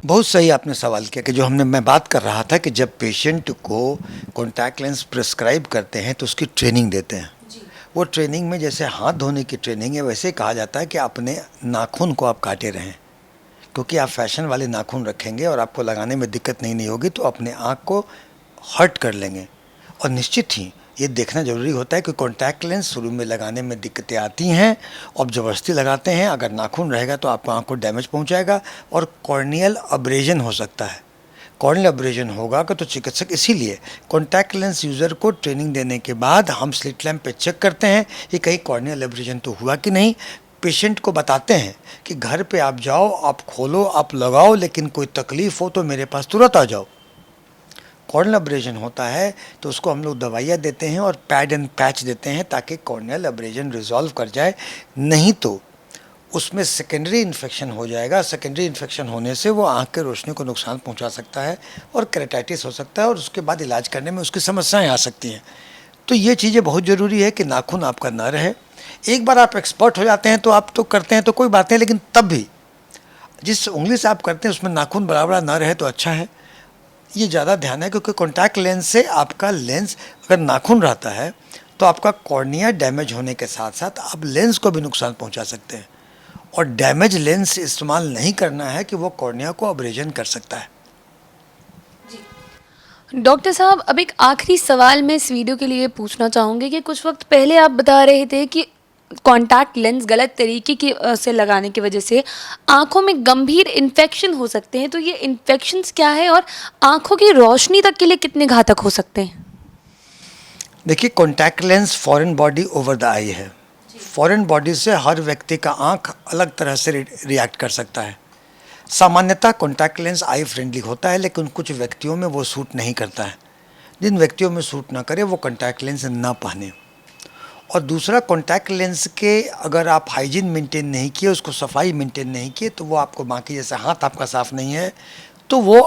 बहुत सही आपने सवाल किया कि जो मैं बात कर रहा था कि जब पेशेंट को कॉन्टैक्ट लेंस प्रिस्क्राइब करते हैं तो उसकी ट्रेनिंग देते हैं। वो ट्रेनिंग में जैसे हाथ धोने की ट्रेनिंग है, वैसे कहा जाता है कि अपने नाखून को आप काटे रहें, क्योंकि आप फैशन वाले नाखून रखेंगे और आपको लगाने में दिक्कत नहीं होगी तो अपने आँख को हर्ट कर लेंगे। और निश्चित ही ये देखना ज़रूरी होता है कि कॉन्टैक्ट लेंस शुरू में लगाने में दिक्कतें आती हैं और ज़बरदस्ती लगाते हैं, अगर नाखून रहेगा तो आपको आँख को डैमेज पहुंचाएगा और कॉर्नियल अब्रेजन हो सकता है। कॉर्नियल अब्रेजन होगा तो चिकित्सक इसीलिए कॉन्टैक्ट लेंस यूज़र को ट्रेनिंग देने के बाद हम स्लिट लैम्प पे चेक करते हैं कि कहीं कॉर्नियल अब्रेजन तो हुआ कि नहीं। पेशेंट को बताते हैं कि घर पे आप जाओ, आप खोलो, आप लगाओ, लेकिन कोई तकलीफ़ हो तो मेरे पास तुरंत आ जाओ। कॉर्नियल अब्रेजन होता है तो उसको हम लोग दवाइयाँ देते हैं और पैड एंड पैच देते हैं ताकि कॉर्नियल अब्रेजन रिजॉल्व कर जाए, नहीं तो उसमें सेकेंडरी इन्फेक्शन हो जाएगा। सेकेंडरी इन्फेक्शन होने से वो आँख के रोशनी को नुकसान पहुंचा सकता है और केराटिटिस हो सकता है और उसके बाद इलाज करने में उसकी समस्याएं आ सकती हैं। तो ये चीज़ें बहुत ज़रूरी है कि नाखून आपका ना रहे। एक बार आप एक्सपर्ट हो जाते हैं तो आप तो करते हैं तो कोई बात नहीं, लेकिन तब भी जिस उंगली से आप करते हैं उसमें नाखून बराबर ना रहे तो अच्छा है। ये ज़्यादा ध्यान है क्योंकि कॉन्टैक्ट लेंस से आपका लेंस अगर नाखून रहता है तो आपका कॉर्निया डैमेज होने के साथ साथ आप लेंस को भी नुकसान पहुंचा सकते हैं। और डैमेज लेंस इस्तेमाल नहीं करना है कि वो कॉर्निया को अब्रेजन कर सकता है। डॉक्टर साहब, अब एक आखिरी सवाल मैं इस वीडियो के लिए पूछना चाहूँगी कि कुछ वक्त पहले आप बता रहे थे कि कॉन्टैक्ट लेंस गलत तरीके की से लगाने की वजह से आँखों में गंभीर इन्फेक्शन हो सकते हैं। तो ये इन्फेक्शंस क्या है और आँखों की रोशनी तक के लिए कितने घातक हो सकते हैं? देखिए, contact lens foreign body over the eye है। फॉरेन बॉडी से हर व्यक्ति का आँख अलग तरह से रिएक्ट कर सकता है। सामान्यतः कॉन्टैक्ट लेंस आई फ्रेंडली होता है, लेकिन कुछ व्यक्तियों में वो सूट नहीं करता है। जिन व्यक्तियों में सूट ना करे वो कॉन्टैक्ट लेंस ना पहने। और दूसरा, कॉन्टैक्ट लेंस के अगर आप हाइजीन मेंटेन नहीं किए, उसको सफाई मेंटेन नहीं किए, तो वो आपको बाकी जैसे हाथ आपका साफ़ नहीं है तो वो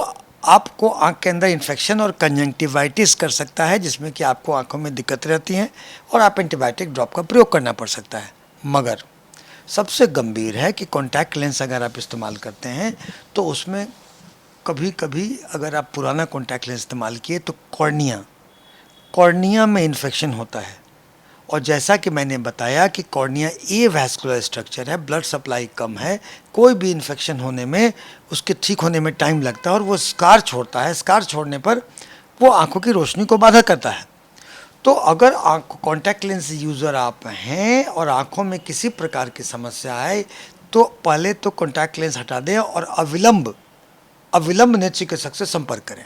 आपको आँख के अंदर इन्फेक्शन और कंजंक्टिवाइटिस कर सकता है, जिसमें कि आपको आँखों में दिक्कत रहती हैं और आप एंटीबायोटिक ड्रॉप का प्रयोग करना पड़ सकता है। मगर सबसे गंभीर है कि कॉन्टैक्ट लेंस अगर आप इस्तेमाल करते हैं तो उसमें कभी कभी अगर आप पुराना कॉन्टैक्ट लेंस इस्तेमाल किए तो कॉर्निया में इन्फेक्शन होता है। और जैसा कि मैंने बताया कि कॉर्निया ए वैस्कुलर स्ट्रक्चर है, ब्लड सप्लाई कम है, कोई भी इन्फेक्शन होने में उसके ठीक होने में टाइम लगता है और वो स्कार छोड़ता है। स्कार छोड़ने पर वो आंखों की रोशनी को बाधा करता है। तो अगर कॉन्टैक्ट लेंस यूज़र आप हैं और आंखों में किसी प्रकार की समस्या आए तो पहले तो कॉन्टैक्ट लेंस हटा दें और अविलंब ने चिकित्सक से संपर्क करें।